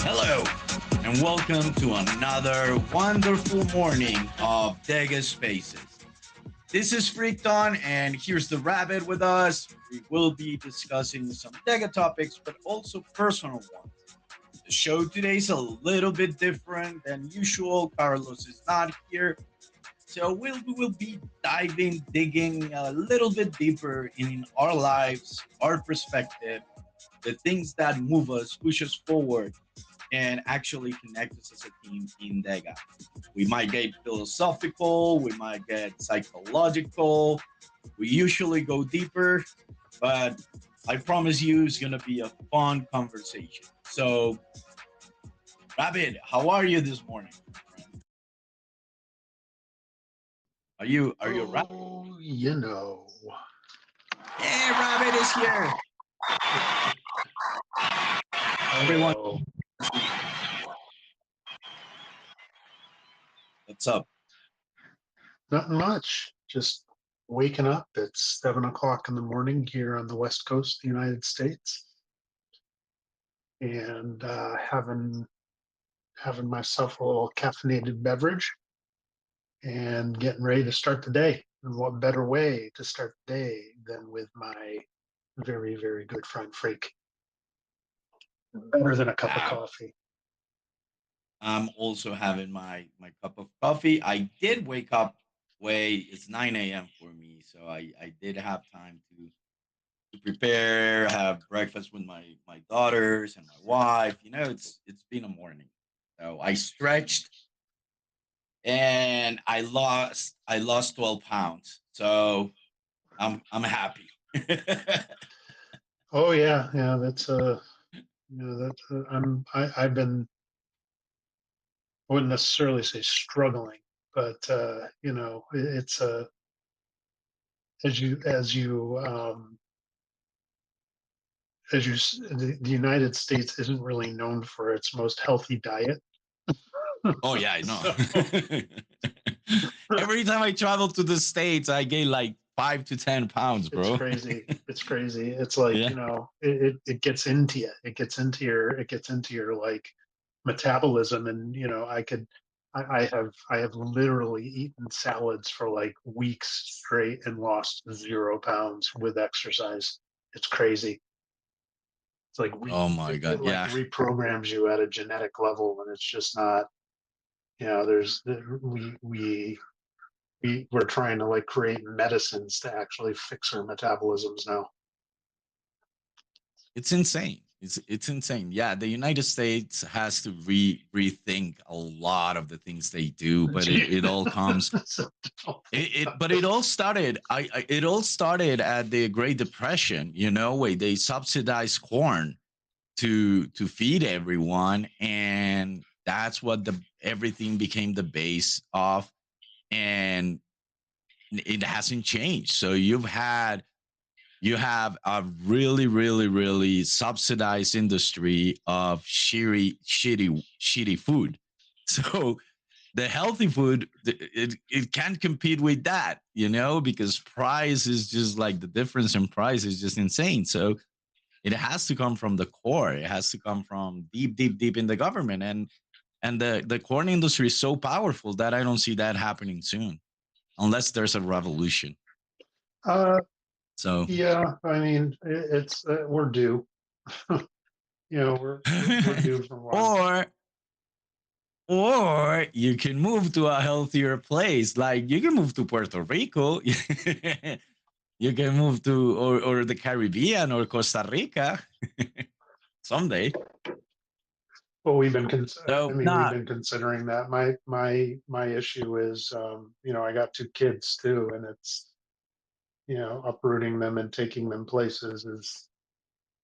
Hello, and welcome to another wonderful morning of DEGA Spaces. This is Freakton, and here's the rabbit with us. We will be discussing some DEGA topics, but also personal ones. The show today is a little bit different than usual. Carlos is not here. So we will be digging a little bit deeper in our lives, our perspective, the things that move us, push us forward, and actually connect us as a team in DEGA. We might get philosophical, we might get psychological. We usually go deeper, but I promise you it's gonna be a fun conversation. So, Rabbit, how are you this morning? Are you Rabbit? Oh, you know. Hey, Rabbit is here. Everyone, Hello. what's up? Nothing much. Just waking up. It's 7 o'clock in the morning here on the West Coast of the United States, and having myself a little caffeinated beverage and getting ready to start the day. And what better way to start the day than with my very, very good friend Freak? Better than a cup of Wow. coffee. I'm also having my cup of coffee. I did wake up it's 9 a.m. for me, so I did have time to prepare, have breakfast with my daughters and my wife. It's been a morning. So I stretched and I lost 12 pounds. So I'm happy. Oh yeah. That's I've been, I wouldn't necessarily say struggling, but it's the United States isn't really known for its most healthy diet. Oh yeah, I know. So Every time I travel to the States, I gain like 5 to 10 pounds, it's bro. crazy. It's crazy. It's like, Yeah. it gets into you. It gets into your like metabolism, and I have literally eaten salads for like weeks straight and lost 0 pounds with exercise. It's crazy. It's like Oh my it God. like Yeah. reprograms you at a genetic level, and it's just not. There's we're trying to like create medicines to actually fix our metabolisms now. It's insane. It's insane. Yeah, the United States has to rethink a lot of the things they do, but it all comes So, but it all started it all started at the Great Depression, where they subsidized corn to feed everyone, and that's what the everything became the base of, and it hasn't changed. So you have a really, really, really subsidized industry of shitty food. So the healthy food, it can't compete with that, because price is just like the difference in price is just insane. So it has to come from the core. It has to come from deep, deep, deep in the government. And the corn industry is so powerful that I don't see that happening soon, unless there's a revolution. uh, So yeah, I mean, it's we're due. We're due for one. or or you can move to a healthier place. Like you can move to Puerto Rico. You can move to or the Caribbean or Costa Rica someday. Well, I So mean, we've not been considering that. My issue is, I got two kids too, and it's, uprooting them and taking them places is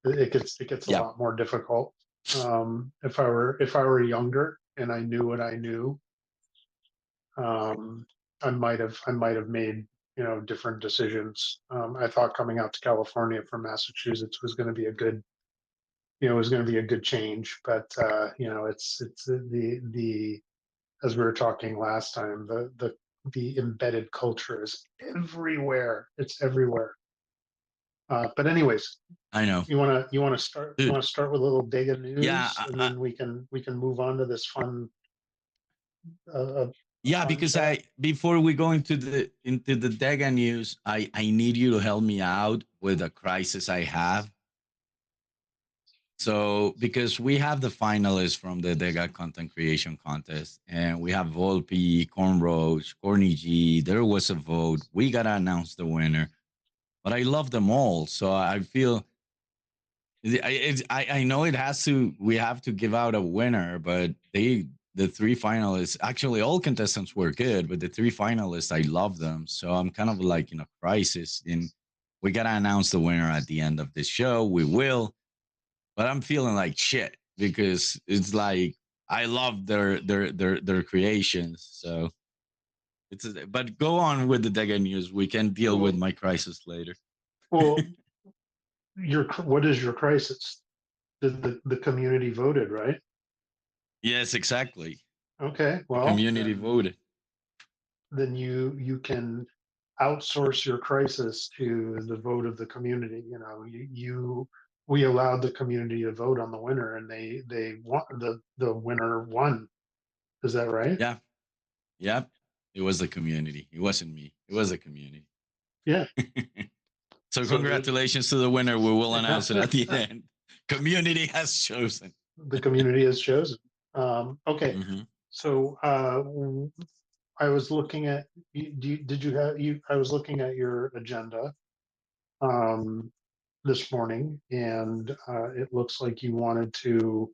it gets a yeah. lot more difficult. If I were younger and I knew what I knew, um, I might have made different decisions. I thought coming out to California from Massachusetts was going to be a good was going to be a good change, but it's the as we were talking last time, the embedded culture is everywhere. It's everywhere. But anyways, I know, you want dude. to start with a little data Yeah, news, and then we can move on to this a yeah. fun Because chat. I before we go into the DEGA news, I need you to help me out with a crisis I have. So because we have the finalists from the DEGA content creation contest, and we have Volpe, Cornroach, Corny G. There was a vote. We gotta announce the winner, but I love them all. So I feel I know it has to. We have to give out a winner, but the three finalists, actually all contestants were good, but the three finalists, I love them. So I'm kind of like in a crisis. And we gotta announce the winner at the end of this show. We will, but I'm feeling like shit because it's like I love their creations. So but go on with the Dega news. We can deal with Well, my crisis later. well, what is your crisis? The community voted, right? Yes, exactly. Okay, The well, community then voted. then you can outsource your crisis to the vote of the community. We allowed the community to vote on the winner, and they won. The winner won. Is that right? Yeah. Yep. It was the community. It wasn't me. It was the community. Yeah. So So congratulations to the winner. We will announce it at the end. Community has chosen. the community has chosen. Okay. Hmm. So I was looking at. Did you have you? I was looking at your agenda um, this morning, and it looks like you wanted to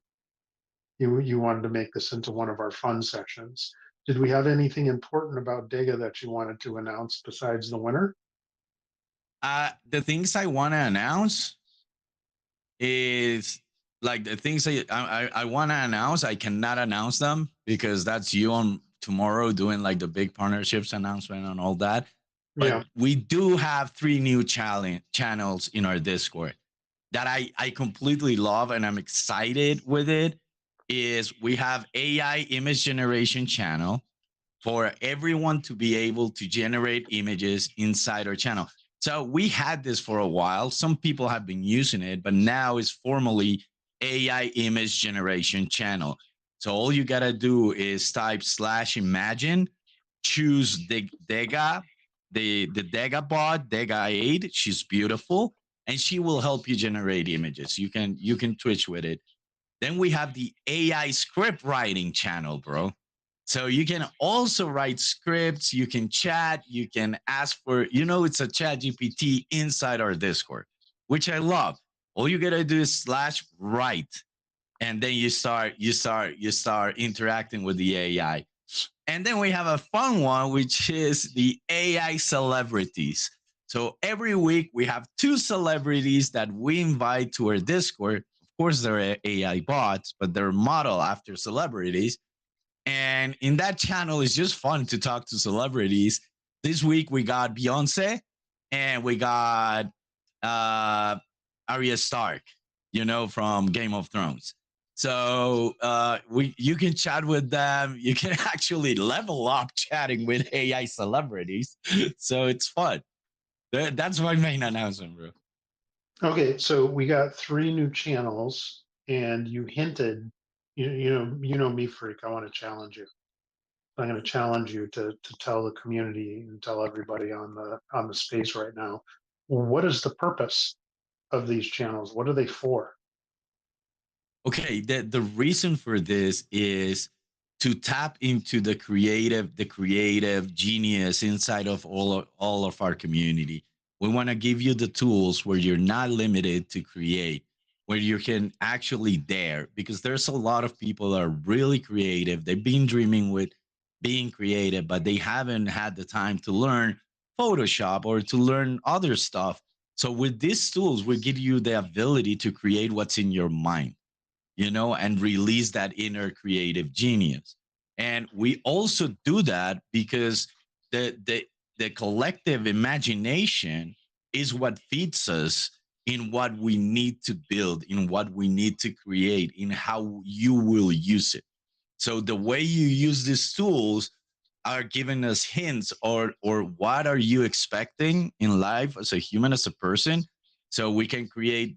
make this into one of our fun sections. Did we have anything important about Dega that you wanted to announce besides the winner? The things I want to announce is like the things I want to announce. I cannot announce them because that's you on tomorrow doing like the big partnerships announcement and all that. But Yeah. we do have three new channels in our Discord that I completely love and I'm excited with it. Is we have AI image generation channel for everyone to be able to generate images inside our channel. So we had this for a while. Some people have been using it, but now it's formally AI image generation channel. So all you gotta do is type /imagine, choose the DEGA, the DEGA bot, DEGA 8. She's beautiful. and she will help you generate images. You can Twitch with it. Then we have the AI script writing channel, bro. So you can also write scripts, you can chat, you can ask for, it's a chat GPT inside our Discord, which I love. All you gotta do is slash write, and then you start interacting with the AI. And then we have a fun one, which is the AI celebrities. So every week we have two celebrities that we invite to our Discord. Of course, they're AI bots, but they're modeled after celebrities. And in that channel, it's just fun to talk to celebrities. This week we got Beyonce and we got uh, Arya Stark, from Game of Thrones. So you can chat with them. You can actually level up chatting with AI celebrities. So it's fun. That's my main announcement, bro. Okay, so we got 3 new channels, and you hinted, you know me, freak. I want to challenge you. I'm going to challenge you to tell the community and tell everybody on the space right now. What is the purpose of these channels? What are they for? Okay, the reason for this is to tap into the creative genius inside of all of our community. We want to give you the tools where you're not limited to create, where you can actually dare, because there's a lot of people that are really creative. They've been dreaming with being creative, but they haven't had the time to learn Photoshop or to learn other stuff. So with these tools, we give you the ability to create what's in your mind, and release that inner creative genius. And we also do that because the collective imagination is what feeds us in what we need to build, in what we need to create, in how you will use it. So the way you use these tools are giving us hints, or what are you expecting in life as a human, as a person. So we can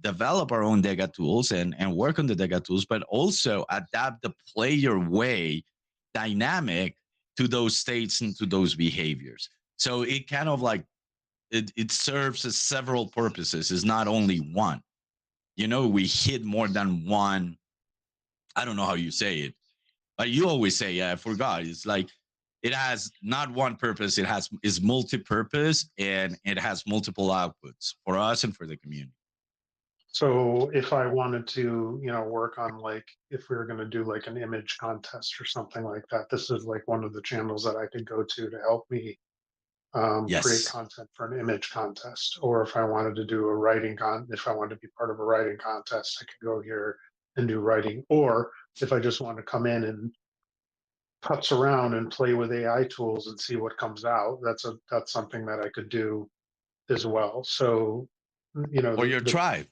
develop our own DEGA tools and work on the DEGA tools, but also adapt the player way dynamic to those states and to those behaviors. So it kind of like it serves as several purposes. It's not only one. We hit more than one. I don't know how you say it, but you always say, yeah, I forgot. It's like it has not one purpose. It is multi-purpose, and it has multiple outputs for us and for the community. So if I wanted to, work on, like, if we were going to do like an image contest or something like that, this is like one of the channels that I could go to help me create Yes. content for an image contest. Or if I wanted to do a writing if I wanted to be part of a writing contest, I could go here and do writing. Or if I just want to come in and putz around and play with AI tools and see what comes out, that's something that I could do as well. So, Or your the tribe,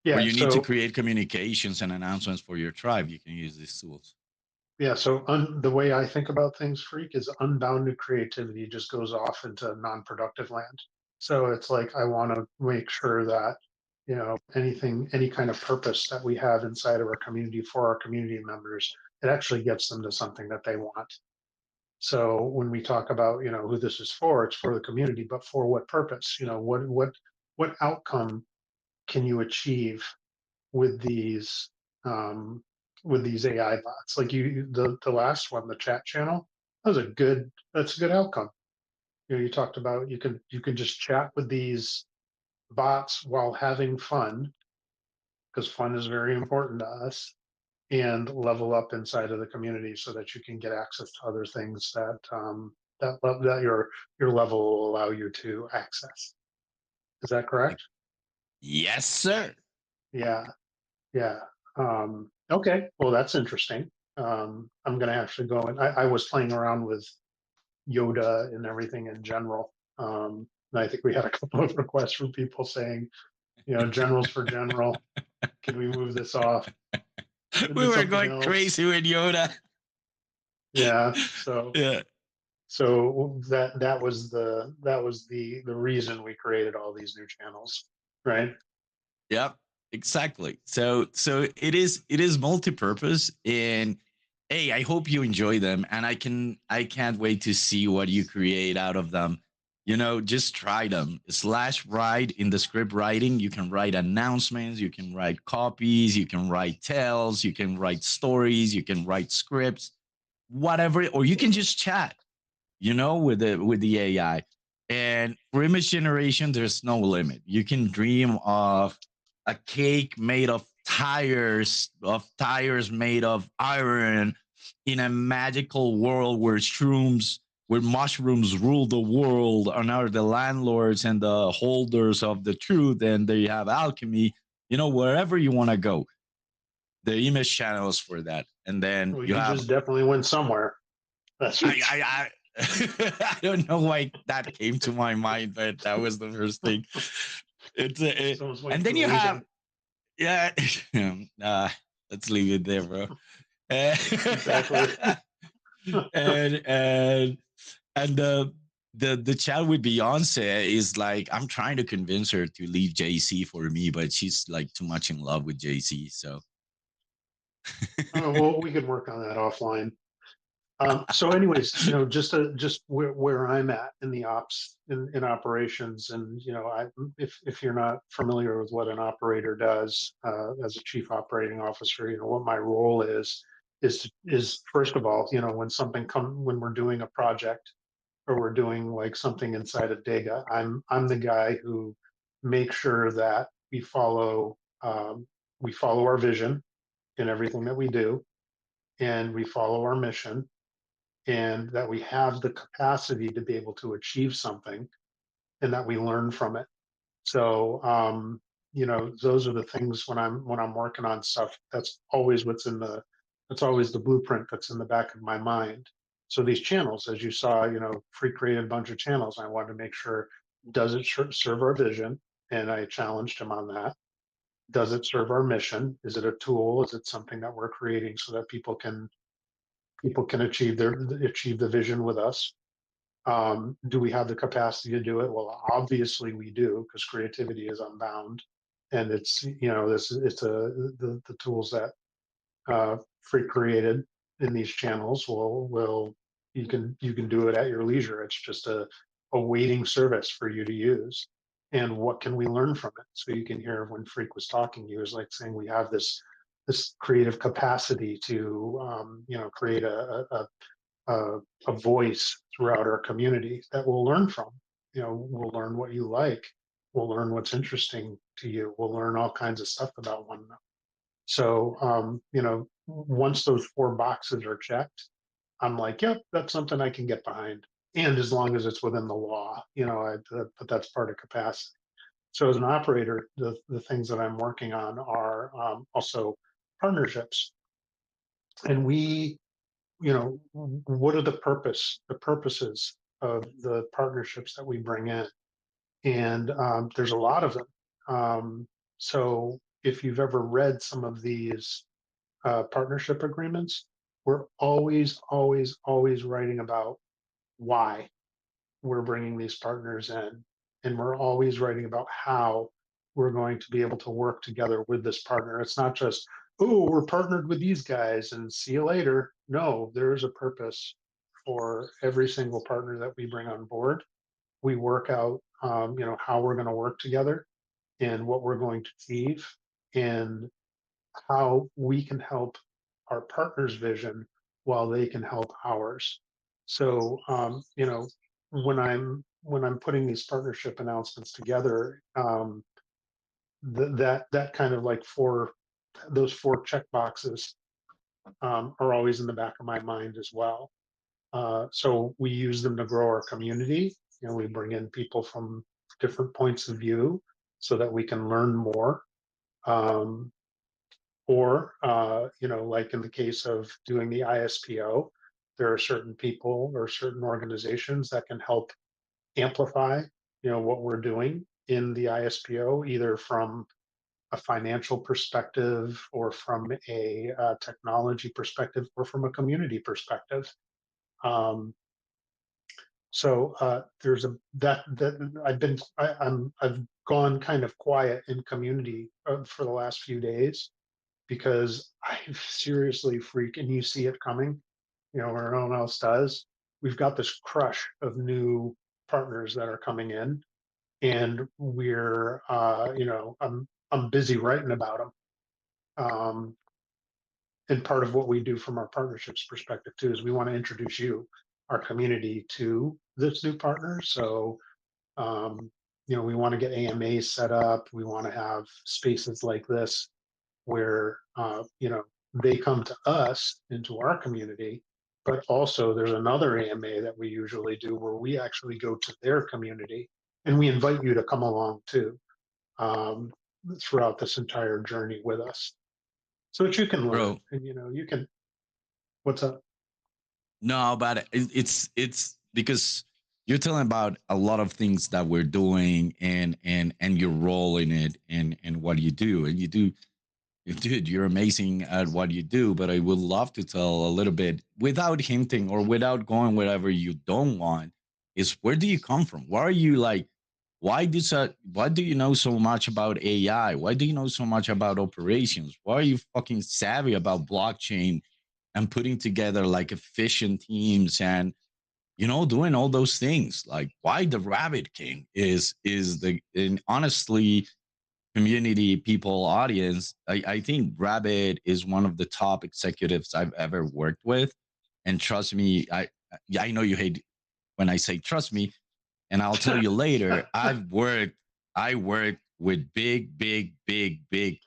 where yeah, you need to so create communications and announcements for your tribe. You can use these tools. yeah, so the way I think about things, freak, is unbounded creativity just goes off into non-productive land. So it's like I want to make sure that any kind of purpose that we have inside of our community for our community members, it actually gets them to something that they want. So when we talk about who this is for, it's for the community, but for what purpose? What outcome can you achieve with these um, AI bots? Like the last one, the chat channel, that's a good outcome. You talked about you can just chat with these bots while having fun, because fun is very important to us, and level up inside of the community so that you can get access to other things that your level will allow you to access. Is that correct? Yes, sir. Yeah. Yeah. Okay. Well, that's interesting. I'm going to actually go and I was playing around with Yoda and everything in general. And I think we had a couple of requests from people saying, generals for general. Can we move this off We into were something going else? crazy with Yoda. Yeah. So Yeah. that was the reason we created all these new channels, right? Yep, exactly. So it is multi-purpose, and hey, I hope you enjoy them, and I can't wait to see what you create out of them. Just try them. Slash write in the script writing. You can write announcements, you can write copies, you can write tales, you can write stories, you can write scripts, whatever, or you can just chat, with the AI. And for image generation, there's no limit. You can dream of a cake made of tires made of iron in a magical world where mushrooms rule the world and are the landlords and the holders of the truth, and they have alchemy, wherever you want to go. The image channels for that. And then Well, you you have just definitely went somewhere. That's I I I don't know why that came to my mind, but that was the first thing. someone's And waiting for then the you have weekend. yeah. uh, let's leave it there, bro. Uh, Exactly. and the chat with Beyonce is like, I'm trying to convince her to leave JC for me, but she's like too much in love with JC. So Well, we could work on that offline. So anyways, just where I'm at in the ops in operations, and if you're not familiar with what an operator does as a chief operating officer, what my role is first of all, when we're doing a project or we're doing like something inside of DEGA, I'm the guy who makes sure that we follow our vision in everything that we do, and we follow our mission, and that we have the capacity to be able to achieve something, and that we learn from it. So those are the things when I'm working on stuff. That's always the blueprint that's in the back of my mind. So these channels, as you saw, Free created a bunch of channels. I wanted to make sure, does it serve our vision? And I challenged him on that. Does it serve our mission? Is it a tool? Is it something that we're creating so that people can achieve the vision with us? Do we have the capacity to do it? Well, obviously we do, because creativity is unbound, and the tools that Free created in these channels will you can do it at your leisure. It's just a waiting service for you to use. And what can we learn from it? So you can hear when Freak was talking, he was like saying we have this creative capacity to create a, a voice throughout our community that we'll learn from. We'll learn what you like. We'll learn what's interesting to you. We'll learn all kinds of stuff about one another. So, once those four boxes are checked, I'm like, yep, that's something I can get behind. And as long as it's within the law, but that's part of capacity. So as an operator, the things that I'm working on are also partnerships. And what are the purposes of the partnerships that we bring in? And there's a lot of them. So if you've ever read some of these partnership agreements, we're always, always, always writing about why we're bringing these partners in. And we're always writing about how we're going to be able to work together with this partner. It's not just, oh, we're partnered with these guys and see you later. No, there is a purpose for every single partner that we bring on board. We work out, how we're going to work together and what we're going to achieve, and how we can help our partner's vision while they can help ours. So, when I'm putting these partnership announcements together, that kind of like those four check boxes are always in the back of my mind as well. So we use them to grow our community. We bring in people from different points of view so that we can learn more. Um, or, like in the case of doing the ISPO, there are certain people or certain organizations that can help amplify, what we're doing in the ISPO, either from a financial perspective or from a technology perspective or from a community perspective. Um, so there's I've gone kind of quiet in community for the last few days, because I seriously freak, and you see it coming, where no one else does. We've got this crush of new partners that are coming in, and we're I'm busy writing about them. And part of what we do from our partnerships perspective too is we want to introduce you, our community, to this new partner. So we want to get AMAs set up. We want to have spaces like this where they come to us into our community, but also there's another AMA that we usually do where we actually go to their community and we invite you to come along too, um, throughout this entire journey with us, so that you can learn Bro. and you can. What's up? No, but it's because you're telling about a lot of things that we're doing and your role in it and what you do, and you do. Dude, you're amazing at what you do, but I would love to tell a little bit without hinting or without going wherever you don't want. Is where do you come from? Why are you like? Why do you know so much about AI? Why do you know so much about operations? Why are you fucking savvy about blockchain and putting together like efficient teams and doing all those things? Like why the Rabbit King is the and honestly community people audience. I think Rabbit is one of the top executives I've ever worked with. And trust me, I know you hate when I say trust me, and I'll tell you later, I worked with big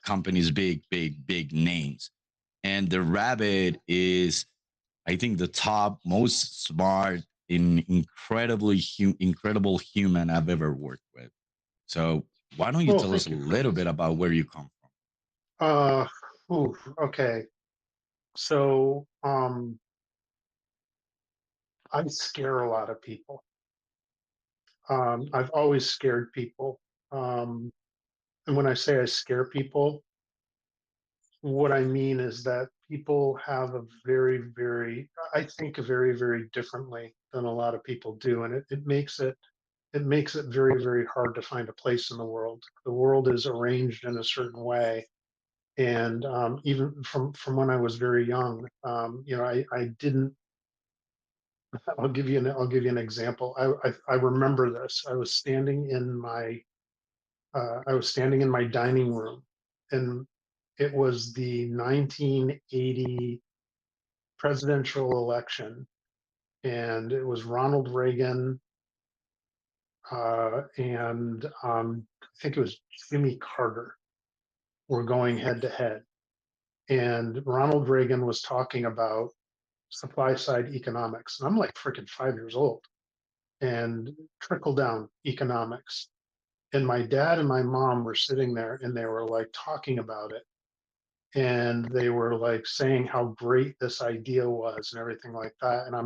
companies, big names. And the Rabbit is, I think, the top most smart incredible human I've ever worked with. So why don't you Well, tell us thank a you. little bit about where you come from? uh okay, so I scare a lot of people. I've always scared people. And when I say I scare people, what I mean is that people have a I think very, very differently than a lot of people do. And it makes it very, very hard to find a place in the world. The world is arranged in a certain way. And even from when I was very young, I didn't. I'll give you an example. I remember this. I was standing in my dining room, and it was the 1980 presidential election, and it was Ronald Reagan, and I think it was Jimmy Carter were going head to head. And Ronald Reagan was talking about supply side economics. And I'm like freaking 5 years old, and trickle down economics. And my dad and my mom were sitting there and they were like talking about it. And they were like saying how great this idea was and everything like that. And I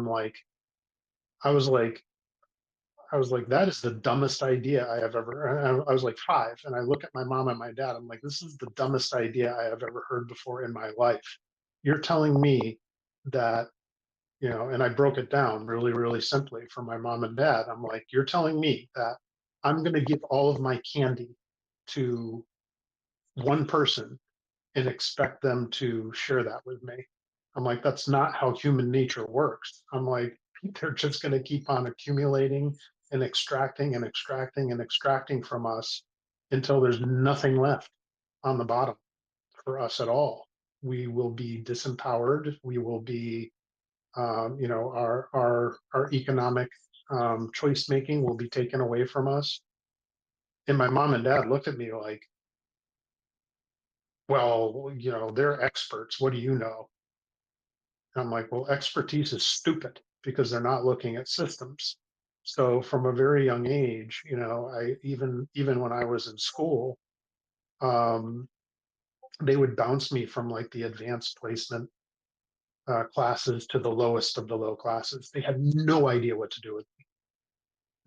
was like, I was like, that is the dumbest idea I have ever. I was like 5, and I look at my mom and my dad. I'm like, this is the dumbest idea I have ever heard before in my life. You're telling me that, and I broke it down really, really simply for my mom and dad. I'm like, you're telling me that I'm going to give all of my candy to one person and expect them to share that with me. I'm like, that's not how human nature works. I'm like, they're just going to keep on accumulating and extracting and extracting and extracting from us until there's nothing left on the bottom for us at all. We will be disempowered. We will be, our economic choice making will be taken away from us. And my mom and dad looked at me like, well, they're experts. What do you know? And I'm like, well, expertise is stupid because they're not looking at systems. So from a very young age, I even when I was in school, um, they would bounce me from like the advanced placement classes to the lowest of the low classes. They had no idea what to do with me.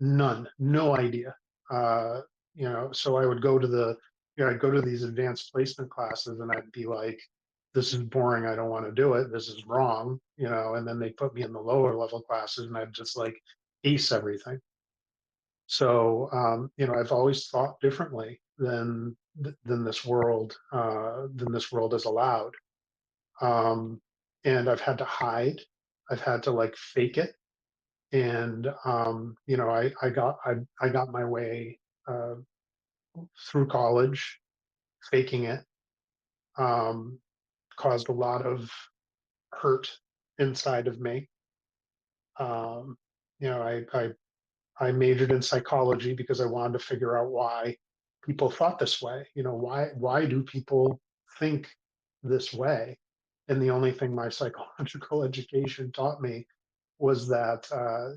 None, no idea. So I would go to I'd go to these advanced placement classes and I'd be like, this is boring. I don't want to do it. This is wrong, and then they put me in the lower level classes and I'd just like ace everything. So, I've always thought differently than this world is allowed. And I've had to hide. I've had to like fake it. And I got my way uh, through college, faking it, um, caused a lot of hurt inside of me. Um, you know, I majored in psychology because I wanted to figure out why people thought this way. You know, why do people think this way? And the only thing my psychological education taught me was that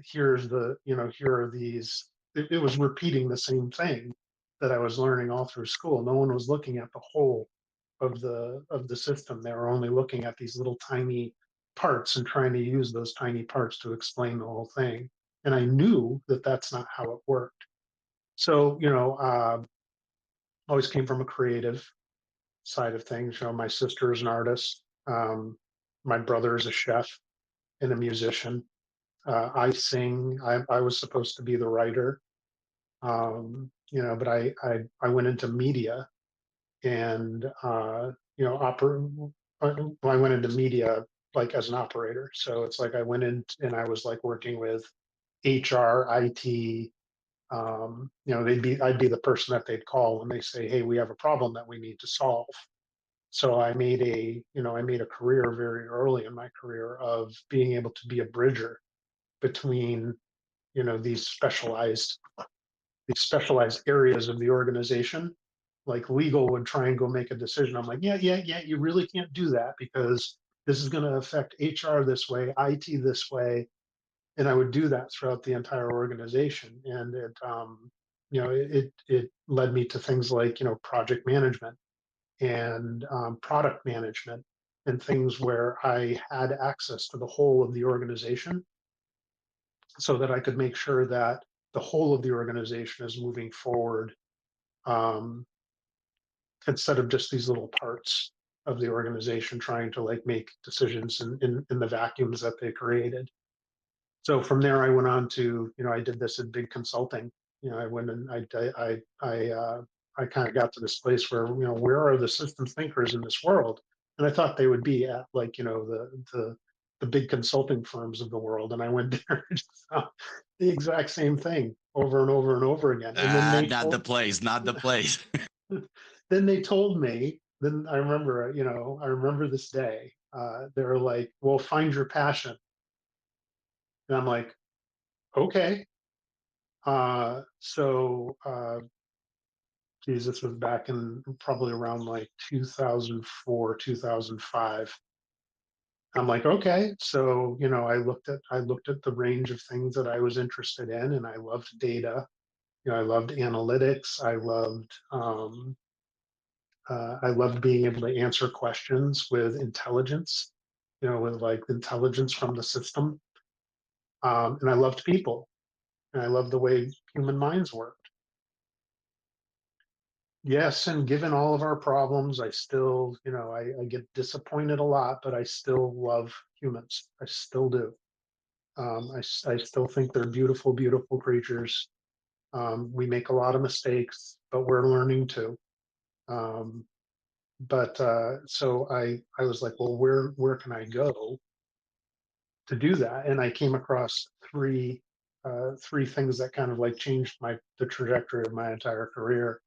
here are these. It was repeating the same thing that I was learning all through school. No one was looking at the whole of the system. They were only looking at these little tiny parts and trying to use those tiny parts to explain the whole thing. And I knew that that's not how it worked. So always came from a creative side of things. You know, my sister is an artist. My brother is a chef and a musician. I sing. I was supposed to be the writer, but I went into media and I went into media like as an operator. So it's like I went in and I was like working with HR, IT. I'd be the person that they'd call when they say, "Hey, we have a problem that we need to solve." So I made a career very early in my career of being able to be a bridger between, you know, these specialized areas of the organization. Like legal would try and go make a decision. I'm like, yeah, you really can't do that because this is going to affect HR this way, IT this way, and I would do that throughout the entire organization. And it led me to things like, you know, project management and product management and things where I had access to the whole of the organization so that I could make sure that the whole of the organization is moving forward, um, instead of just these little parts of the organization trying to like make decisions in the vacuums that they created. So from there, I went on to, you know, I did this in big consulting. You know, I went and I kind of got to this place where, you know, where are the systems thinkers in this world? And I thought they would be at like, you know, the big consulting firms of the world. And I went there and just found the exact same thing over and over and over again. And then Not the place, not the place. then they told me, then I remember, I remember this day. They were like, well, find your passion. And I'm like, okay. Geez, this was back in probably around like 2004, 2005. I'm like, okay. So, you know, I looked at the range of things that I was interested in, and I loved data. You know, I loved analytics. I loved being able to answer questions with intelligence, you know, with like intelligence from the system. And I loved people, and I loved the way human minds work. Yes, and given all of our problems, I still, I get disappointed a lot, but I still love humans. I still do. I still think they're beautiful, beautiful creatures. We make a lot of mistakes, but we're learning too. Um, I was like, well, where can I go to do that? And I came across three things that kind of like changed the trajectory of my entire career.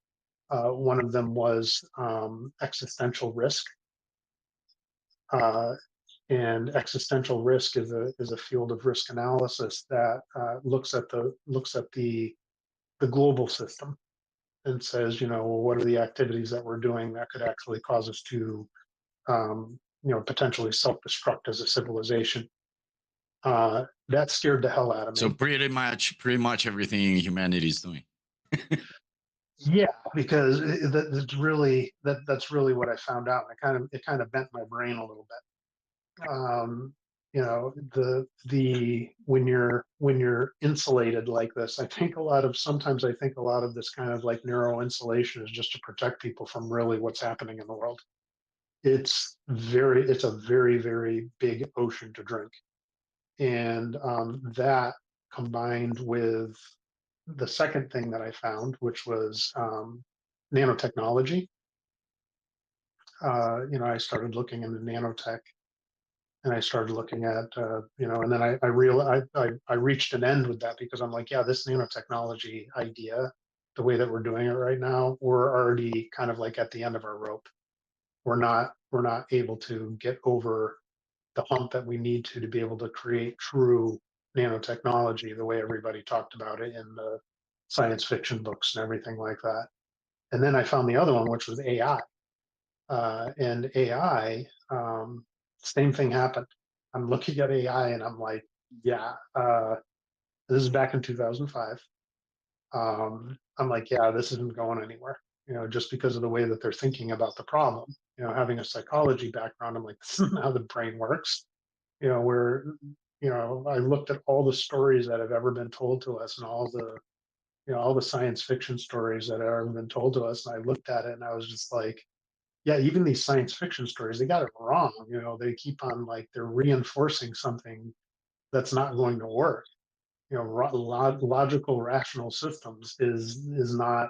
One of them was existential risk, uh, and existential risk is a field of risk analysis that looks at the global system and says, you know, well, what are the activities that we're doing that could actually cause us to, potentially self-destruct as a civilization. That scared the hell out of So me. pretty much everything humanity is doing. Yeah, because that's really what I found out. It kind of bent my brain a little bit. The when you're insulated like this, sometimes I think a lot of this kind of like neuro insulation is just to protect people from really what's happening in the world. It's a very, very big ocean to drink. And that combined with the second thing that I found, which was nanotechnology. I started looking into nanotech, And I started looking at, and then I realized I reached an end with that because I'm like, yeah, this nanotechnology idea, the way that we're doing it right now, we're already kind of like at the end of our rope. We're not able to get over the hump that we need to be able to create true nanotechnology the way everybody talked about it in the science fiction books and everything like that. And then I found the other one, which was AI. And AI, same thing happened. I'm looking at AI and I'm like, yeah, this is back in 2005. I'm like, yeah, this isn't going anywhere, just because of the way that they're thinking about the problem. Having a psychology background, I'm like, this isn't how the brain works. Where, I looked at all the stories that have ever been told to us and all the science fiction stories that have ever been told to us. And I looked at it and I was just like, yeah, even these science fiction stories, they got it wrong. They keep on like they're reinforcing something that's not going to work. Logical, rational systems is not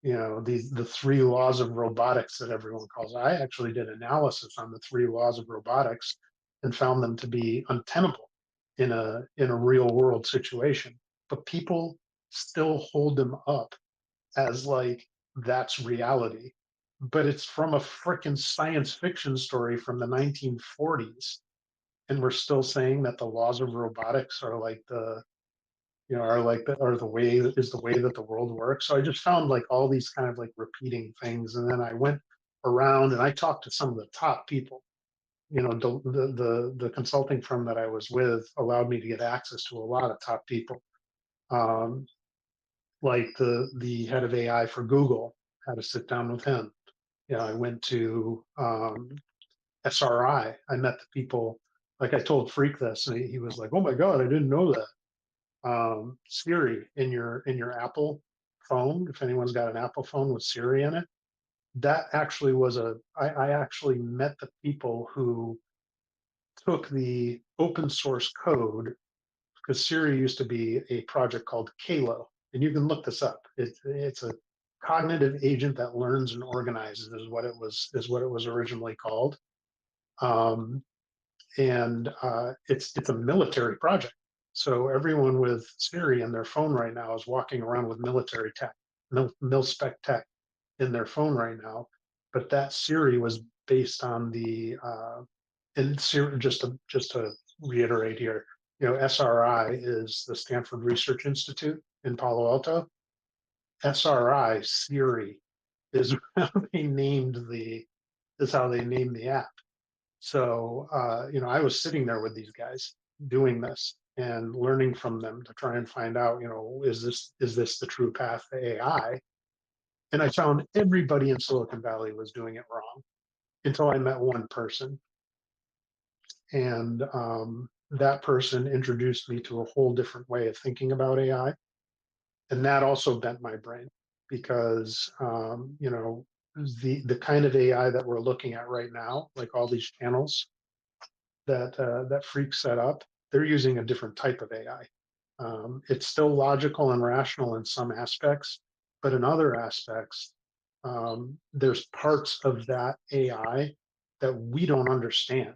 the three laws of robotics that everyone calls. I actually did analysis on the three laws of robotics and found them to be untenable in a real world situation. But people still hold them up as like that's reality. But it's from a freaking science fiction story from the 1940s. And we're still saying that the laws of robotics are like the way is the way that the world works. So I just found like all these kind of like repeating things. And then I went around and I talked to some of the top people. The consulting firm that I was with allowed me to get access to a lot of top people. Um, like the head of AI for Google, had to sit down with him. I went to SRI. I met the people. Like I told Freak this, and he was like, "Oh my god, I didn't know that." Siri in your Apple phone. If anyone's got an Apple phone with Siri in it, that actually was I actually met the people who took the open source code because Siri used to be a project called Kalo, and you can look this up. It's a cognitive agent that learns and organizes is what it was originally called. Um, and it's a military project. So everyone with Siri in their phone right now is walking around with military tech, mil spec tech in their phone right now. But that Siri was based on and Siri, just to reiterate here, SRI is the Stanford Research Institute in Palo Alto. SRI Siri is how they named the app. So, I was sitting there with these guys doing this and learning from them to try and find out, is this the true path to AI? And I found everybody in Silicon Valley was doing it wrong until I met one person. And that person introduced me to a whole different way of thinking about AI. And that also bent my brain because, the kind of AI that we're looking at right now, like all these channels, that Freak set up, they're using a different type of AI. It's still logical and rational in some aspects, but in other aspects, there's parts of that AI that we don't understand.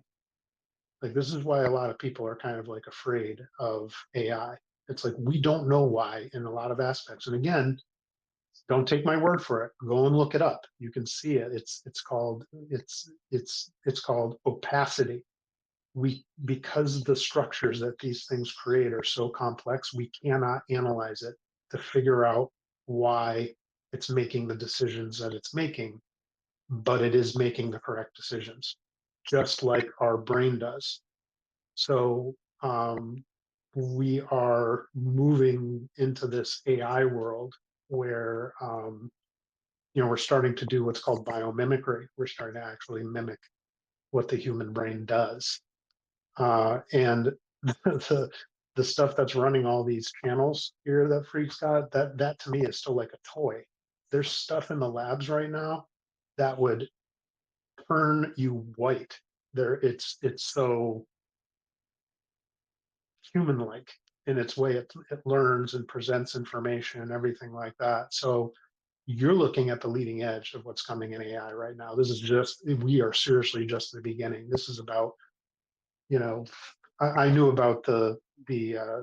Like this is why a lot of people are kind of like afraid of AI. It's like we don't know why in a lot of aspects. And again, don't take my word for it. Go and look it up. You can see it. It's called opacity. Because the structures that these things create are so complex, we cannot analyze it to figure out why it's making the decisions that it's making, but it is making the correct decisions, just like our brain does. So we are moving into this AI world where we're starting to do what's called biomimicry. We're starting to actually mimic what the human brain does. And the stuff that's running all these channels here that Freaks got, that to me is still like a toy. There's stuff in the labs right now that would turn you white. It's so human-like in its way it learns and presents information and everything like that. So you're looking at the leading edge of what's coming in AI right now. We are seriously just the beginning. This is about you know, I knew about the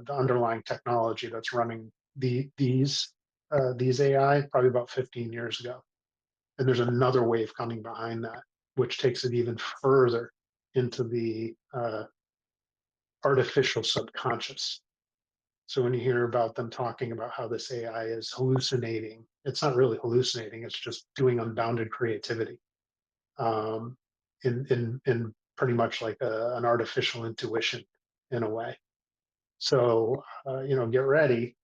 underlying technology that's running these AI probably about 15 years ago, and there's another wave coming behind that, which takes it even further into the artificial subconscious. So when you hear about them talking about how this AI is hallucinating, it's not really hallucinating; it's just doing unbounded creativity, um, in pretty much like an artificial intuition in a way. So get ready.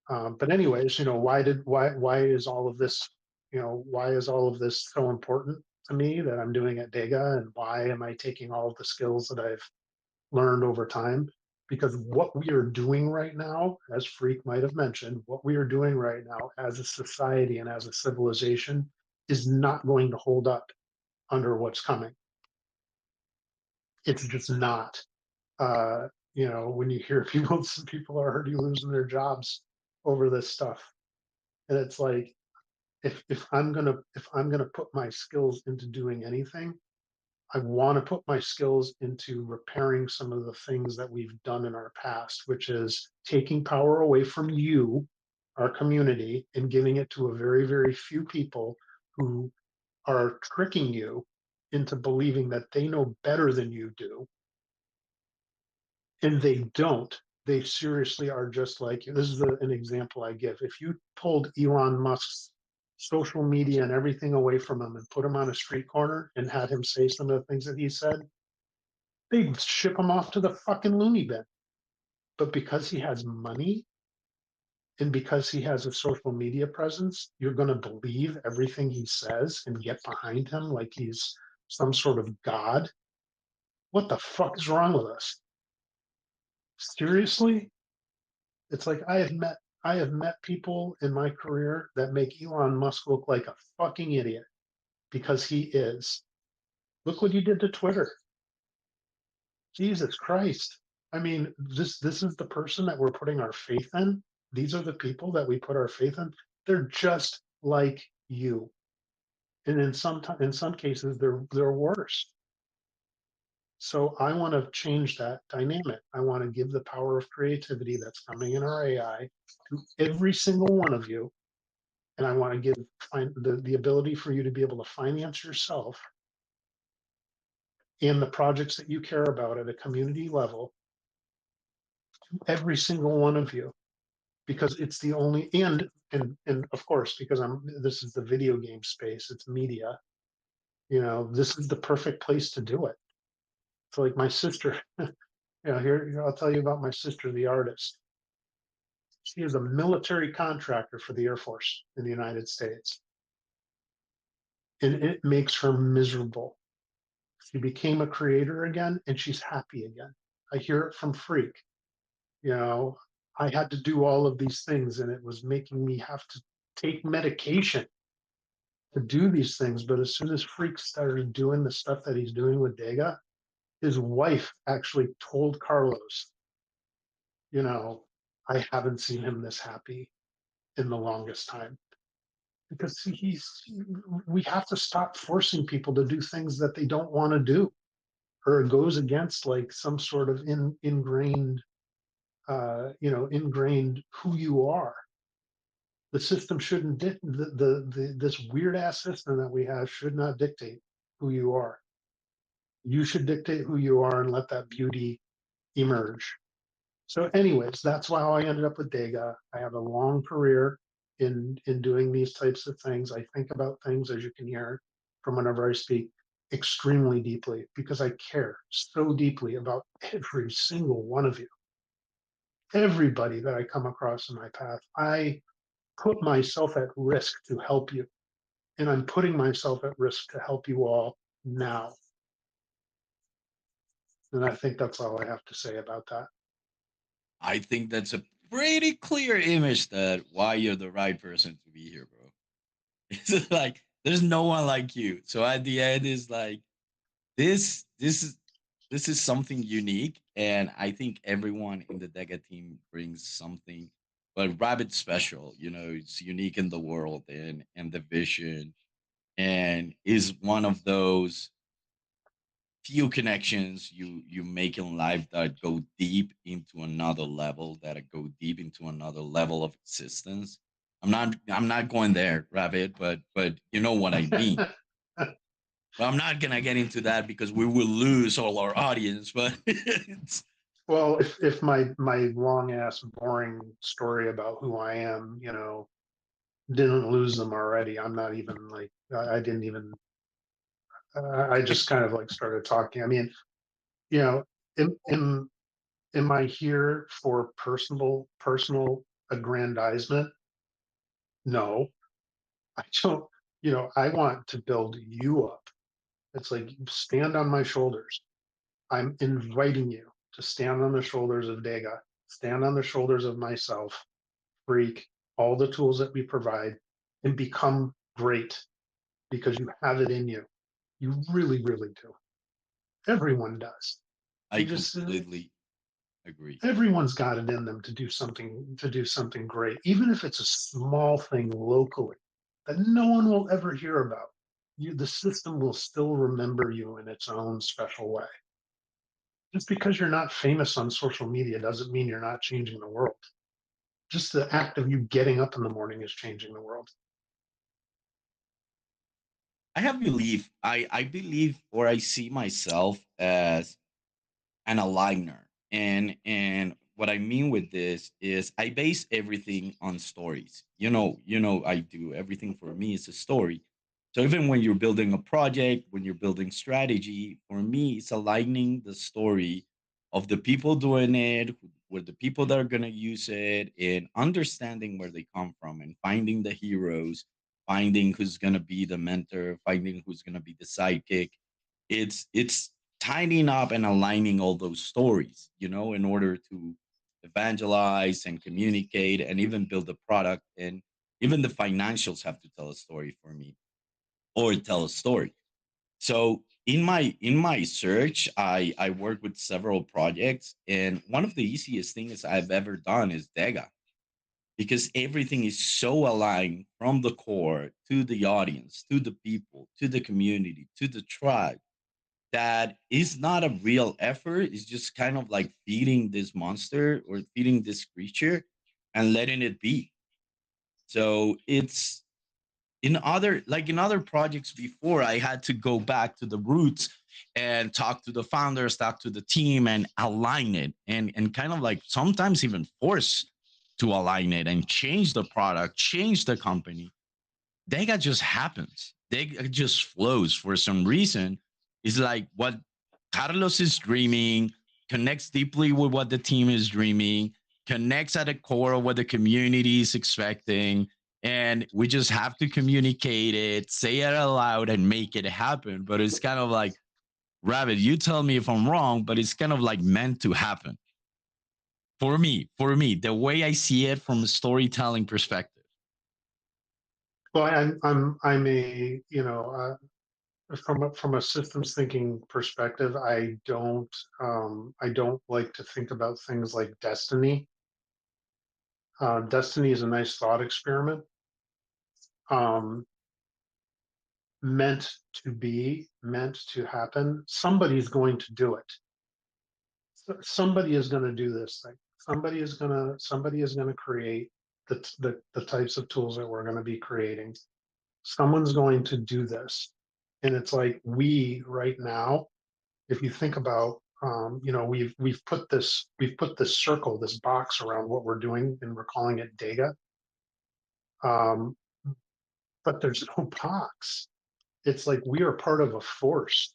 But anyways, why is all of this, why is all of this so important to me that I'm doing at DEGA, and why am I taking all of the skills that I've learned over time? Because what we are doing right now, as Freak might have mentioned, what we are doing right now as a society and as a civilization is not going to hold up under what's coming. It's just not. When you hear people are already losing their jobs over this stuff, and it's like, if I'm gonna put my skills into doing anything, I want to put my skills into repairing some of the things that we've done in our past, which is taking power away from you, our community, and giving it to a very, very few people who are tricking you into believing that they know better than you do, and they don't. They seriously are just like you. This is an example I give. If you pulled Elon Musk's social media and everything away from him and put him on a street corner and had him say some of the things that he said, they'd ship him off to the fucking loony bin. But because he has money and because he has a social media presence, you're going to believe everything he says and get behind him like he's some sort of god. What the fuck is wrong with us? Seriously? It's like I have met people in my career that make Elon Musk look like a fucking idiot because he is. Look what he did to Twitter. Jesus Christ. I mean, this is the person that we're putting our faith in. These are the people that we put our faith in. They're just like you. And in some cases they're worse. So I want to change that dynamic. I want to give the power of creativity that's coming in our AI to every single one of you. And I want to give the ability for you to be able to finance yourself and the projects that you care about at a community level, every single one of you, because it's the only, and of course, because this is the video game space, it's media, this is the perfect place to do it. So like my sister, here I'll tell you about my sister, the artist. She is a military contractor for the Air Force in the United States, and it makes her miserable. She became a creator again, and she's happy again. I hear it from Freak. You know, I had to do all of these things, and it was making me have to take medication to do these things. But as soon as Freak started doing the stuff that he's doing with DEGA, his wife actually told Carlos, you know, I haven't seen him this happy in the longest time. Because we have to stop forcing people to do things that they don't want to do, or it goes against like some sort of ingrained who you are. The system shouldn't this weird ass system that we have should not dictate who you are. You should dictate who you are and let that beauty emerge. So, anyways, that's why I ended up with DEGA. I have a long career in doing these types of things. I think about things, as you can hear from whenever I speak, extremely deeply because I care so deeply about every single one of you. Everybody that I come across in my path, I put myself at risk to help you. And I'm putting myself at risk to help you all now. And I think that's all I have to say about that. I think that's a pretty clear image that why you're the right person to be here, bro. It's like there's no one like you. So at the end, is like this is something unique, and I think everyone in the Dega team brings something, but Rabbit special. It's unique in the world and the vision, and is one of those few connections you make in life that go deep into another level, that go deep into another level of existence. I'm not going there, Rabbit, but you know what I mean. Well, I'm not gonna get into that because we will lose all our audience. But it's, Well, if my long ass boring story about who I am, didn't lose them already, I'm not even like I didn't even I just kind of like started talking. I mean, you know, am am am I here for personal aggrandizement? No, I don't. I want to build you up. It's like stand on my shoulders. I'm inviting you to stand on the shoulders of DEGA, stand on the shoulders of myself, Freak, all the tools that we provide, and become great because you have it in you. You really, really do. Everyone does. I You just completely agree. everyone's got it in them to do something great, even if it's a small thing locally that no one will ever hear about. The system will still remember you in its own special way. Just because you're not famous on social media doesn't mean you're not changing the world. Just the act of you getting up in the morning is changing the world. I believe, or I see myself as an aligner. And what I mean with this is I base everything on stories. I do everything. For me is a story. So even when you're building a project, when you're building strategy, for me it's aligning the story of the people doing it, with the people that are going to use it, and understanding where they come from, and finding the heroes, finding who's going to be the mentor, finding who's going to be the sidekick. It's tidying up and aligning all those stories, in order to evangelize and communicate and even build a product. And even the financials have to tell a story for me, or tell a story. So in my search, I work with several projects, and one of the easiest things I've ever done is DEGA, because everything is so aligned from the core to the audience, to the people, to the community, to the tribe, that is not a real effort. It's just kind of like feeding this monster or feeding this creature and letting it be. So it's in other projects before, I had to go back to the roots and talk to the founders, talk to the team, and align it, and kind of like sometimes even force to align it and change the product, change the company. Dega just happens. Dega just flows for some reason. It's like what Carlos is dreaming, connects deeply with what the team is dreaming, connects at the core of what the community is expecting. And we just have to communicate it, say it aloud, and make it happen. But it's kind of like, Rabbit, you tell me if I'm wrong, but it's kind of like meant to happen. For me, the way I see it from a storytelling perspective. Well, I'm a from a systems thinking perspective, I don't like to think about things like destiny. Destiny is a nice thought experiment, um, meant to be, meant to happen. Somebody's going to do it. Somebody is going to do this thing. Somebody is going to create the types of tools that we're going to be creating. Someone's going to do this, and it's like we right now, if you think about, we've put this circle, this box around what we're doing, and we're calling it DEGA. Um, but there's no box. It's like we are part of a force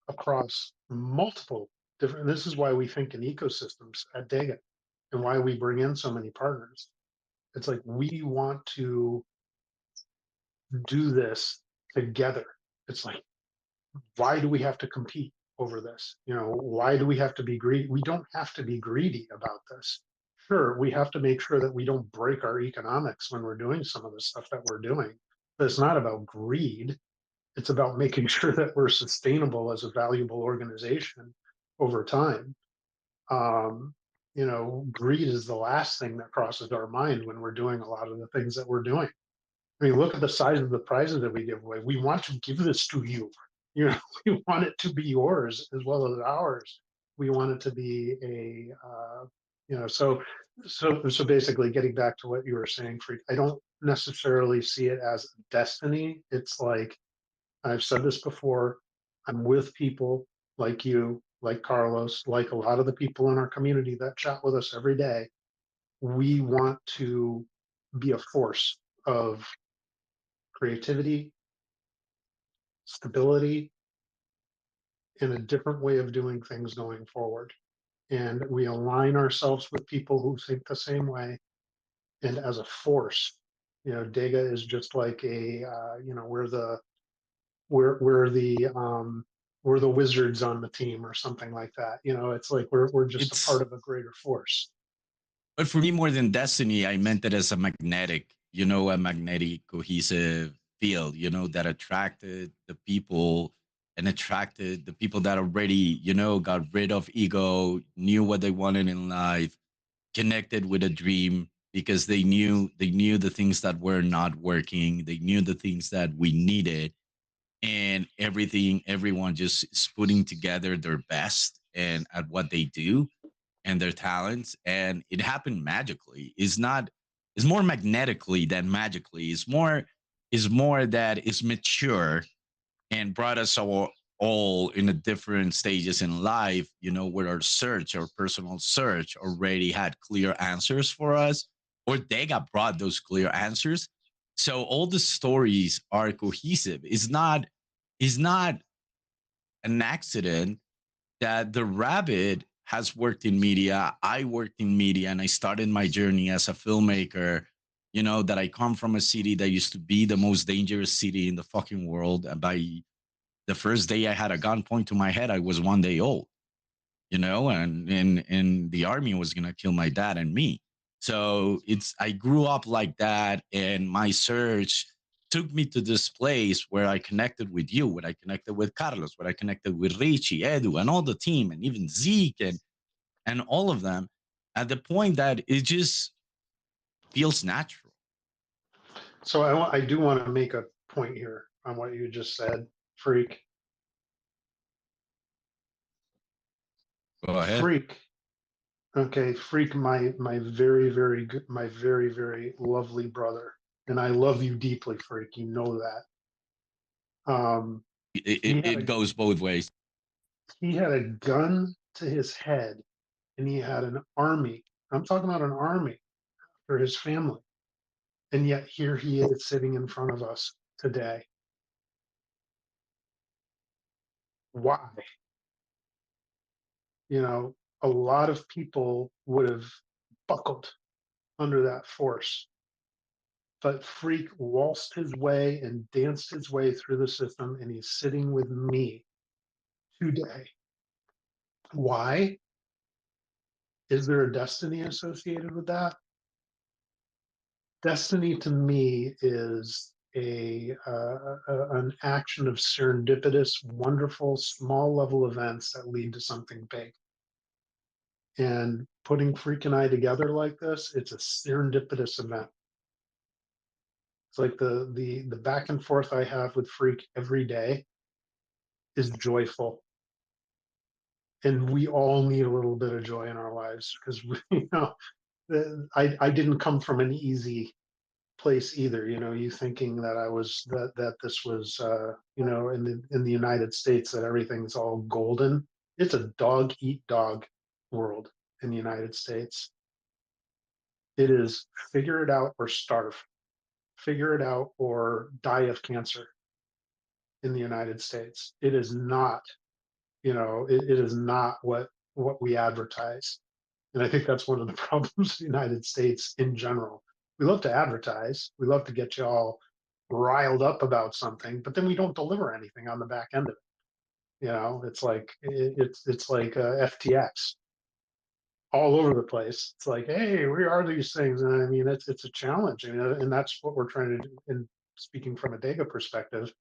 across multiple different. This is why we think in ecosystems at DEGA, and why we bring in so many partners. It's like we want to do this together. It's like, why do we have to compete over this? Why do we have to be greedy? We don't have to be greedy about this. Sure, we have to make sure that we don't break our economics when we're doing some of the stuff that we're doing. But it's not about greed. It's about making sure that we're sustainable as a valuable organization over time. Greed is the last thing that crosses our mind when we're doing a lot of the things that we're doing. I mean, look at the size of the prizes that we give away. We want to give this to you. You know, we want it to be yours as well as ours. We want it to be a, so basically getting back to what you were saying, Freak, I don't necessarily see it as destiny. It's like, I've said this before, I'm with people like you, like Carlos, like a lot of the people in our community that chat with us every day. We want to be a force of creativity, stability, and a different way of doing things going forward. And we align ourselves with people who think the same way. And as a force, DEGA is just like a, we're the we're the wizards on the team or something like that. It's like we're just a part It's of a greater force. But for me, more than destiny, I meant it as a magnetic cohesive field, that attracted the people and attracted the people that already, got rid of ego, knew what they wanted in life, connected with a dream because they knew the things that were not working, they knew the things that we needed, and everyone just is putting together their best and at what they do and their talents, and it happened magically. It's more magnetically than magically. It's more that it's mature and brought us all in a different stages in life, where our personal search already had clear answers for us, or they got brought those clear answers. So all the stories are cohesive. It's not an accident that the rabbit has worked in media. I worked in media and I started my journey as a filmmaker. That I come from a city that used to be the most dangerous city in the fucking world. And by the first day I had a gun point to my head, I was 1 day old, and the army was gonna kill my dad and me. So I grew up like that, and my search took me to this place where I connected with you, where I connected with Carlos, where I connected with Richie, Edu, and all the team, and even Zeke and all of them, at the point that it just feels natural. So I do want to make a point here on what you just said, Freak. Go ahead. Freak. Okay, Freak, my very, very good, my very, very lovely brother. And I love you deeply, Freak. You know that. It, He it, had it a goes both ways. he had a gun to his head, and he had an army. I'm talking about an army for his family. And yet here he is sitting in front of us today. Why? A lot of people would have buckled under that force. But Freak waltzed his way and danced his way through the system, and he's sitting with me today. Why? Is there a destiny associated with that? Destiny to me is an action of serendipitous, wonderful, small level events that lead to something big. And putting Freak and I together like this, it's a serendipitous event. It's like the back and forth I have with Freak every day is joyful, and we all need a little bit of joy in our lives because I didn't come from an easy place either. You thinking that I was that this was in the United States that everything's all golden. It's a dog eat dog world in the United States. It is figure it out or starve, figure it out or die of cancer in the United States. It is not, it is not what we advertise. And I think that's one of the problems in the United States in general. We love to advertise, we love to get you all riled up about something, but then we don't deliver anything on the back end of it. It's like it's like FTX all over the place. It's like, hey, we are these things, and I mean, it's a challenge, and that's what we're trying to do. And speaking from a data perspective,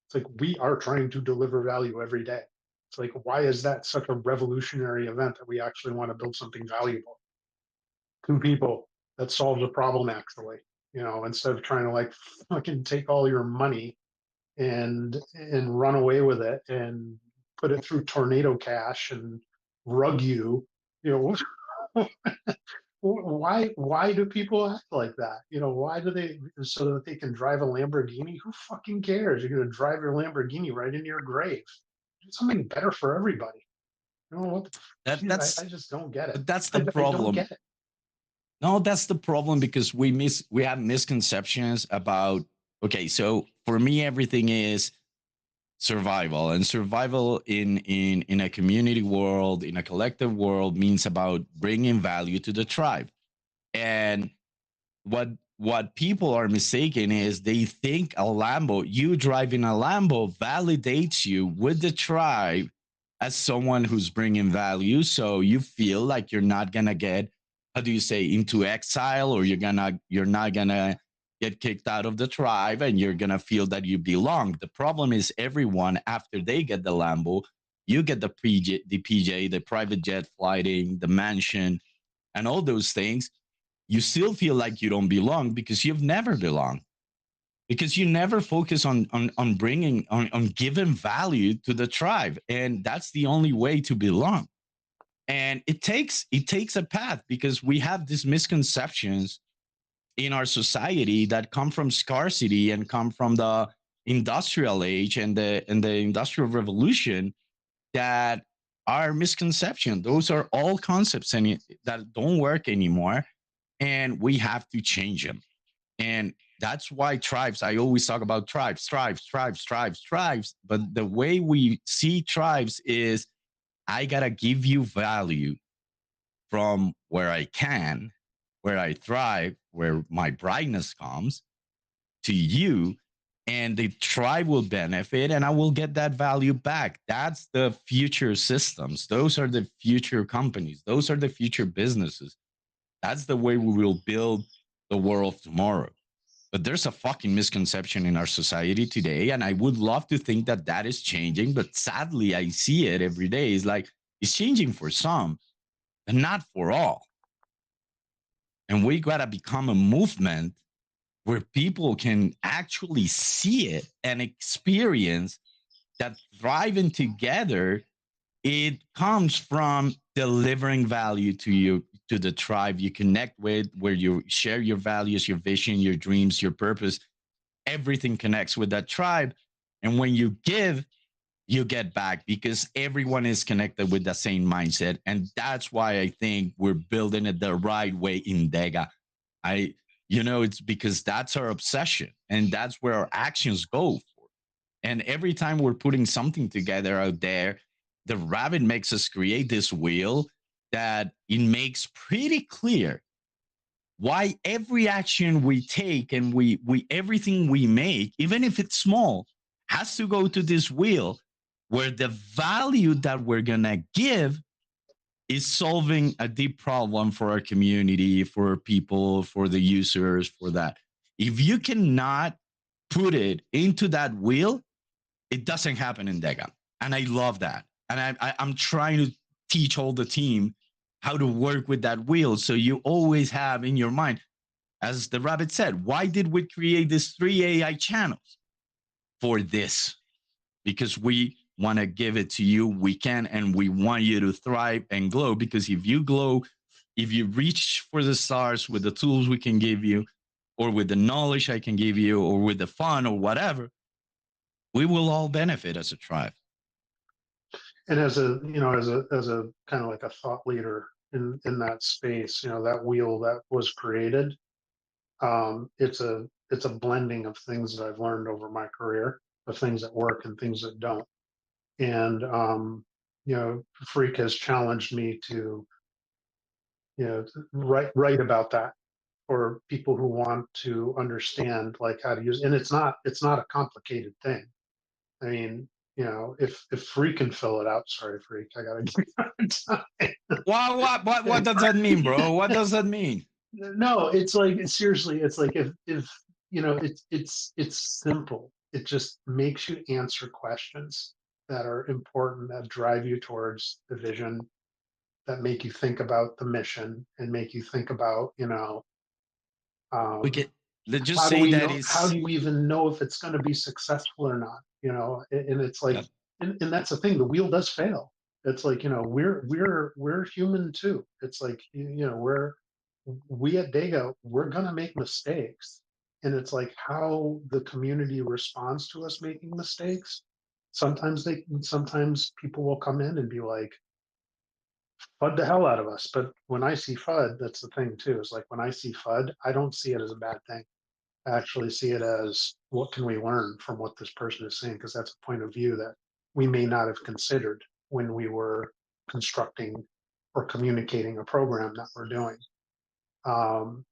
it's like we are trying to deliver value every day. It's like, why is that such a revolutionary event that we actually want to build something valuable to people that solves a problem actually? Instead of trying to like fucking take all your money and run away with it and put it through Tornado Cash and rug you. You know, why do people act like that? You know, why do they, so that they can drive a Lamborghini? Who fucking cares? You're going to drive your Lamborghini right into your grave. Do something better for everybody. You know what? That I that's just don't get it. that's the I don't problem. get it. No, that's the problem because we have misconceptions about, okay, so for me everything is survival, and survival in a community world, in a collective world, means about bringing value to the tribe. And what people are mistaken is they think a Lambo, you driving a Lambo, validates you with the tribe as someone who's bringing value. So you feel like you're not gonna get, how do you say, into exile, or you're not gonna get kicked out of the tribe, and you're gonna feel that you belong. The problem is everyone, after they get the Lambo, you get the PJ, the private jet flighting, the mansion, and all those things, you still feel like you don't belong because you've never belonged, because you never focus on bringing on giving value to the tribe, and that's the only way to belong. And it takes a path, because we have these misconceptions in our society that come from scarcity and come from the industrial age and the industrial revolution, that are misconception. Those are all concepts and that don't work anymore, and we have to change them. And that's why tribes, I always talk about tribes, tribes, tribes, tribes, tribes. But the way we see tribes is, I got to give you value from where I can, where I thrive, where my brightness comes to you, and the tribe will benefit and I will get that value back. That's the future systems. Those are the future companies. Those are the future businesses. That's the way we will build the world of tomorrow. But there's a fucking misconception in our society today, and I would love to think that that is changing, but sadly I see it every day. It's like it's changing for some, but not for all. And we gotta become a movement where people can actually see it and experience that thriving together, it comes from delivering value to you, to the tribe you connect with, where you share your values, your vision, your dreams, your purpose. Everything connects with that tribe. And when you give, you get back, because everyone is connected with the same mindset. And that's why I think we're building it the right way in DEGA. I, it's because that's our obsession and that's where our actions go for. And every time we're putting something together out there, the rabbit makes us create this wheel that it makes pretty clear why every action we take and we everything we make, even if it's small, has to go to this wheel where the value that we're gonna give is solving a deep problem for our community, for people, for the users, for that. If you cannot put it into that wheel, it doesn't happen in DEGA. And I love that. And I'm trying to teach all the team how to work with that wheel. So you always have in your mind, as the rabbit said, why did we create these 3 AI channels? For this, because we want to give it to you. We can, and we want you to thrive and glow. Because if you glow, if you reach for the stars with the tools we can give you, or with the knowledge I can give you, or with the fun or whatever, we will all benefit as a tribe. And as a kind of like a thought leader in that space, that wheel that was created, it's a blending of things that I've learned over my career, of things that work and things that don't. And Freak has challenged me to write about that for people who want to understand like how to use. And it's not a complicated thing. I mean, if Freak can fill it out, sorry, Freak, I gotta give you time. What does that mean, bro? What does that mean? No, it's like seriously, it's like if it's simple. It just makes you answer questions that are important, that drive you towards the vision, that make you think about the mission and make you think about We um, get let's just how do say we that know? How is do you even know if it's going to be successful or not? You know, and it's like, yeah. and that's the thing. The wheel does fail. It's like, you know, we're human too. It's like, you know, we at DEGA, we're gonna make mistakes, and it's like how the community responds to us making mistakes. Sometimes people will come in and be like, FUD the hell out of us. But when I see FUD, that's the thing too. Is like when I see FUD, I don't see it as a bad thing. I actually see it as what can we learn from what this person is saying, because that's a point of view that we may not have considered when we were constructing or communicating a program that we're doing. Um,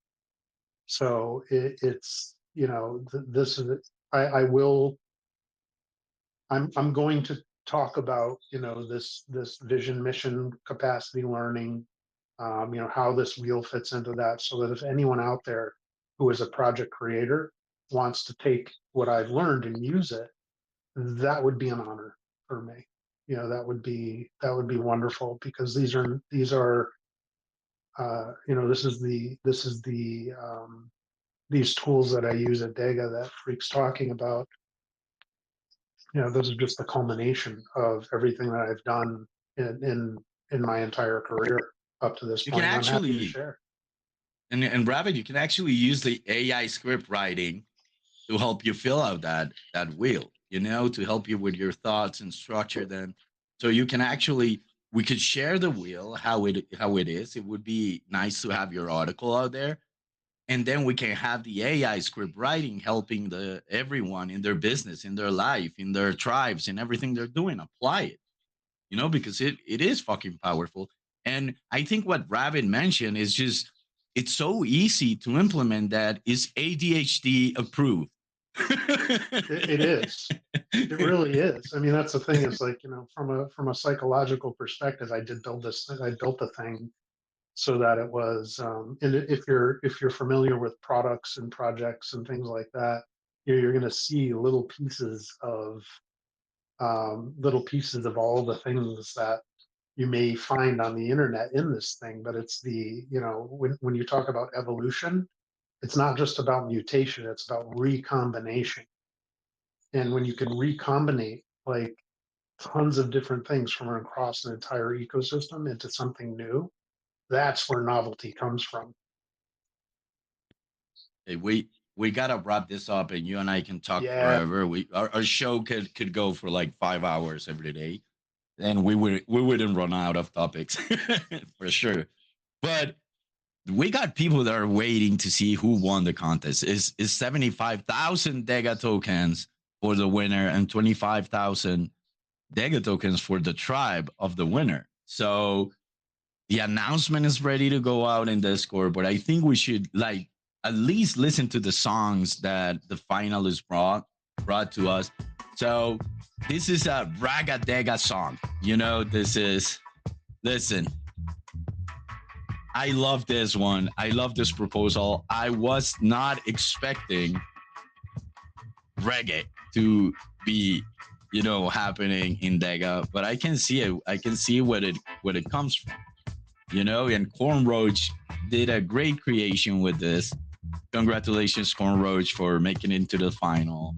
so it's, you know, this is, I will, I'm going to talk about, you know, this vision, mission, capacity, learning, you know, how this wheel fits into that, so that if anyone out there who is a project creator wants to take what I've learned and use it, that would be an honor for me. You know, that would be wonderful, because these are you know, these tools that I use at DEGA that Freak's talking about. You know, those are just the culmination of everything that I've done in my entire career up to this You can point. And I'm happy to actually share. and Rabbit, you can actually use the AI script writing to help you fill out that wheel, you know, to help you with your thoughts and structure them. So you can actually we could share the wheel how it is. It would be nice to have your article out there. And then we can have the AI script writing helping the everyone in their business, in their life, in their tribes, in everything they're doing. Apply it, you know, because it is fucking powerful. And I think what Rabbit mentioned is just it's so easy to implement that is ADHD approved. It is. It really is. I mean, that's the thing, is like, you know, from a psychological perspective, I did build this thing. I built the thing so that it was, and if you're familiar with products and projects and things like that, you're going to see little pieces of all the things that you may find on the internet in this thing. But it's the, you know, when you talk about evolution, it's not just about mutation, it's about recombination. And when you can recombinate like tons of different things from across an entire ecosystem into something new, that's where novelty comes from. Hey, we gotta wrap this up, and you and I can talk Yeah. forever. Our show could go for like 5 hours every day, and we wouldn't run out of topics for sure. But we got people that are waiting to see who won the contest. Is 75,000 Dega tokens for the winner and 25,000 Dega tokens for the tribe of the winner. So the announcement is ready to go out in Discord, but I think we should like at least listen to the songs that the finalists brought to us. So this is a Raga Dega song. You know, this is listen. I love this one. I love this proposal. I was not expecting reggae to be, you know, happening in Dega, but I can see it. I can see what it comes from, you know. And Corn Roach did a great creation with this. Congratulations, Corn Roach, for making it into the final.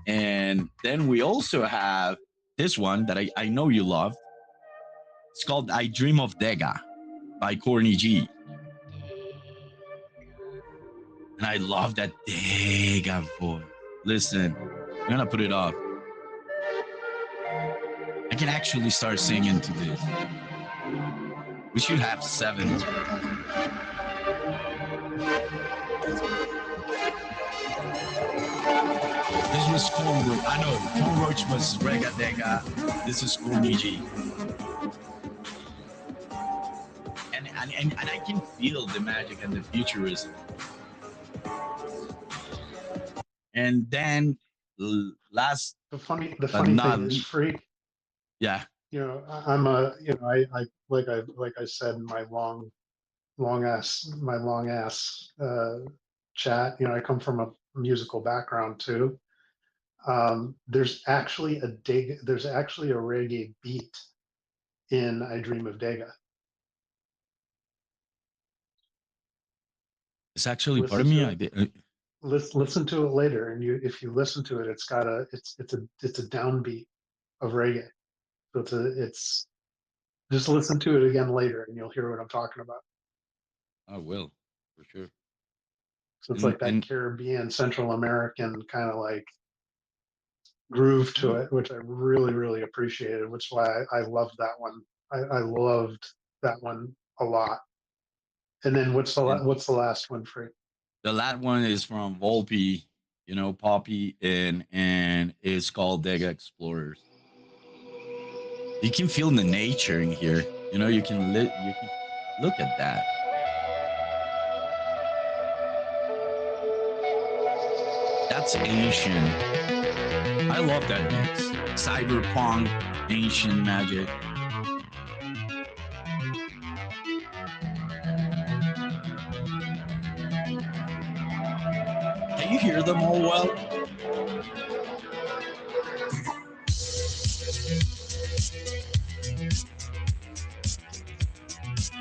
And then we also have this one that I know you love. It's called "I Dream of Dega" by Corny G. And I love that Dega voice. Listen, I'm gonna put it up. I can actually start singing to this. We should have 7. This was Corn Roach. I know Corn Roach was Rega Dega. This is Corny G. And I can feel the magic and the futurism. And then last The but funny not thing is, least, Freak, yeah, you know, I'm a, you know, like I said in my long ass chat, you know, I come from a musical background too. There's actually a reggae beat in I Dream of Dega. it's actually part of Listen me. to I it. did. listen to it later, and if you listen to it, it's a downbeat of reggae. So it's just listen to it again later, and you'll hear what I'm talking about. I will, for sure. So it's like that And Caribbean, Central American kind of like groove to it, which I really, really appreciated, which is why I loved that one. I loved that one a lot. And then and what's the last one for you? the last one is from Volpe, Poppy, and it's called Dega Explorers. You can feel the nature in here. You can look at that. That's ancient. I love that mix. Cyberpunk, ancient magic. Can you hear them all well?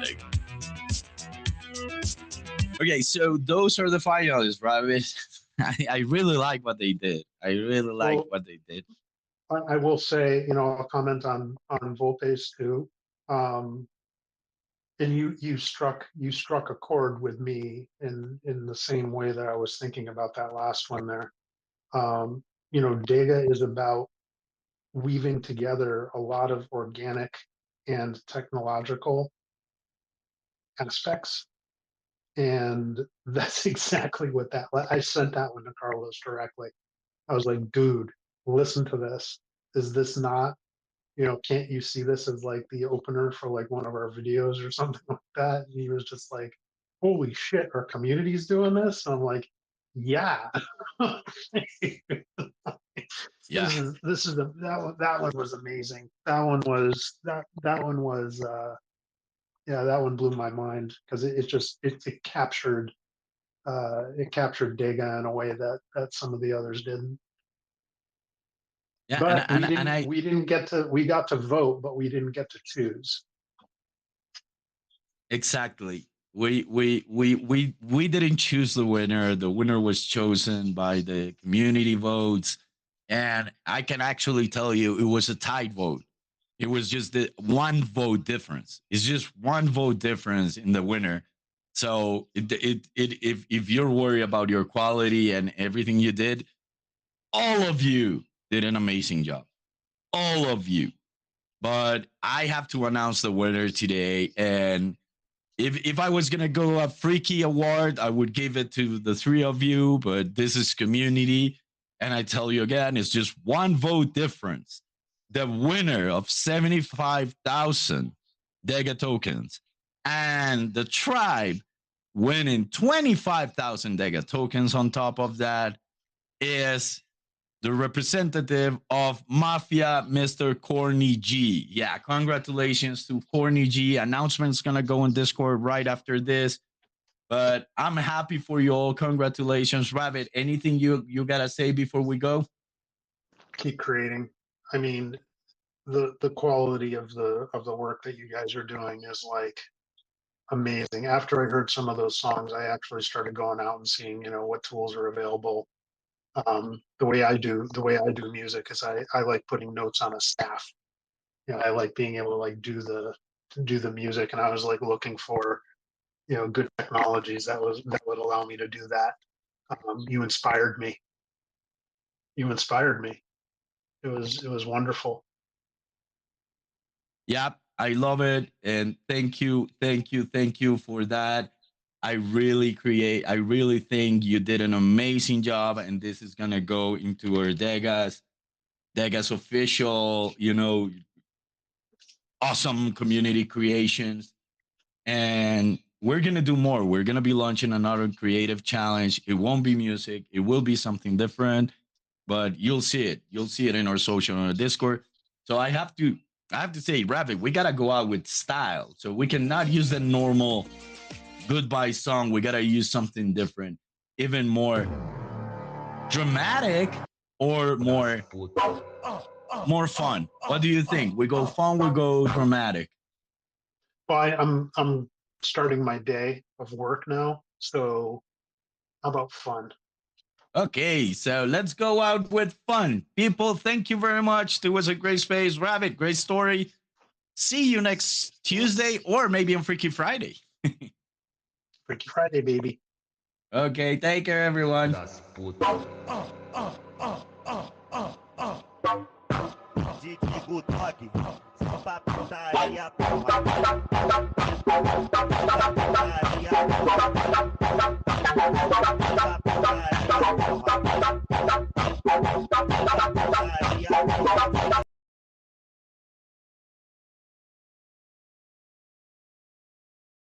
Like, okay, so those are the finalists, right? I really like what they did. I really like Well, what they did. I will say, I'll comment on Volpe's too. Um, and you struck a chord with me in the same way that I was thinking about that last one there. DEGA is about weaving together a lot of organic and technological aspects. And that's exactly what I sent that one to Carlos directly. I was like, dude, listen to this. Is this not, can't you see this as like the opener for like one of our videos or something like that? And he was just like, holy shit, our community's doing this? And I'm like, yeah. Yeah. That one was amazing. That one blew my mind because it captured Dega in a way that some of the others didn't. Yeah, But and I we got to vote, but we didn't get to choose. exactly. We didn't choose the winner. The winner was chosen by the community votes, and I can actually tell you it was a tied vote. It was just the one vote difference. It's just one vote difference in the winner. So if you're worried about your quality and everything you did, all of you did an amazing job. All of you. But I have to announce the winner today, and if I was gonna go a freaky award, I would give it to the three of you. But this is community, and I tell you again, it's just one vote difference. The winner of 75,000 Dega tokens, and the tribe winning 25,000 Dega tokens on top of that is the representative of Mafia, Mr. Corny G. Yeah, congratulations to Corny G. Announcement's gonna go in Discord right after this. But I'm happy for you all. Congratulations, Rabbit. Anything you gotta say before we go? Keep creating. I mean, the quality of the work that you guys are doing is like amazing. After I heard some of those songs, I actually started going out and seeing, what tools are available. The way I do music is I like putting notes on a staff. I like being able to like do the music, and I was like looking for good technologies that would allow me to do that. You inspired me. You inspired me. It was wonderful. Yep, I love it. And thank you for that. I really think you did an amazing job. And this is gonna go into our Degas official, awesome community creations. And we're going to do more. We're going to be launching another creative challenge. It won't be music, it will be something different, but you'll see it. You'll see it in our social, on our Discord. So I have to say, Rabbit, we got to go out with style. So we cannot use the normal goodbye song. We got to use something different, even more dramatic or more fun. What do you think? We go fun, we go dramatic. Well, I'm starting my day of work now, so how about fun? Okay, so let's go out with fun. People, thank you very much. It was a great space. Rabbit, great story. See you next Tuesday or maybe on Freaky Friday. Freaky Friday, baby. Okay, take care, everyone. Digo dog, samba putaria, porra. Putaria, porra.